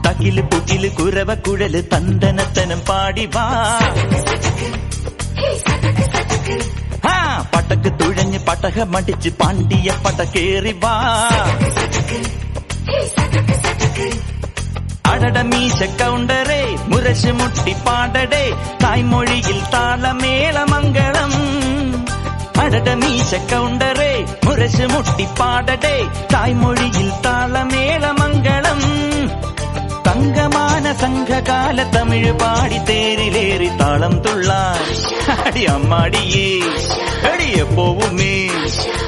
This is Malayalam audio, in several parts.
തകില് പുകില് കുരവ കുഴല് തന്തനത്തനം പാടി വാ. പടക്ക് തുഴഞ്ഞ് പടക മടിച്ച് പാണ്ടിയ പടക്കേറി വാ. അടട മീശ കൗണ്ടറേ മുരശ് മുട്ടി പാടടേ തായ്മൊഴിയിൽ താളമേളമംഗളം. അടട മീശ കൗണ്ടറേ മുരശ് മുട്ടി പാടടേ തായ്മൊഴിയിൽ താളമേളമംഗളം. തങ്കമാന സംഘകാല തമിഴ് പാടി തേരിലേറി താളം തുള്ളാൻ അടി അമ്മാടിയേ അടിയ പോവുമേ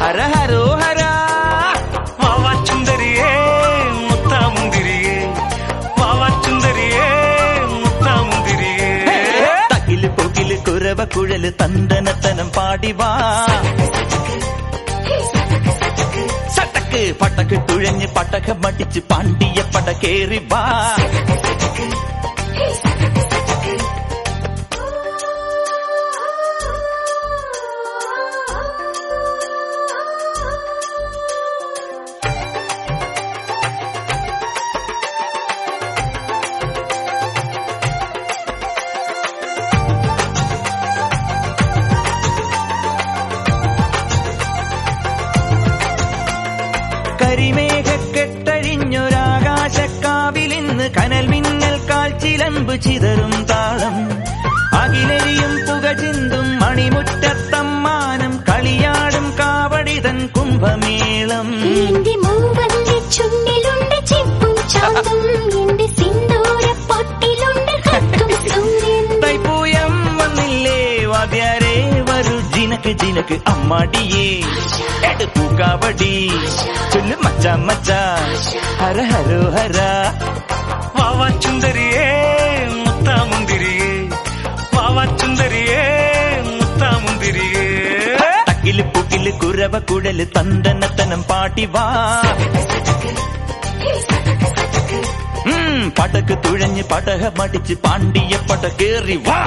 ഹര ഹരോ ഹരാ. വാവാച്ചുന്തരിയേ മുത്താമുന്തിരിയേ വാവാച്ചുന്തരിയേ മുത്താമുന്തിരിയേ. തകില് പൊകില് കുരവ കുഴല് തന്തനത്തനം പാടി വാ. സട്ടക്ക് പടക്ക് തുഴഞ്ഞ് പടക മടിച്ച് പാണ്ടിയ പടക്കേറി വാ. കരിമേഘക്കെട്ടഴിഞ്ഞൊരാകാശക്കാവിലിന്ന് കനൽ മിന്നൽ കാൽച്ചിലമ്പ് ചിതറും താളം. അകിലരിയും പുക ചിന്തും മണിമുറ്റത്തമ്മാനം കളിയാടും കാവടിതൻ കുംഭമേളം. തൈപ്പൂയം വന്നില്ലേ വാദ്യാരേ വരൂ ജിനക്ക് ജിനക്ക് അമ്മാടിയേ എടുപ്പൂക്കാവടി ചൊല്ലു മച്ചാ മച്ചാ ഹര ഹരോ ഹര. വാവാച്ചുന്തരിയേ മുത്താമുന്തിരിയേ വാവാച്ചുന്തരിയേ മുത്താമുന്തിരിയേ. തകില് പുകില് കുരവ കുഴല് തന്തനത്തനം പാടി വാ. പടക്ക് തുഴഞ്ഞ് പടക മടിച്ച് പാണ്ടിയ പടക്കേറി വാ.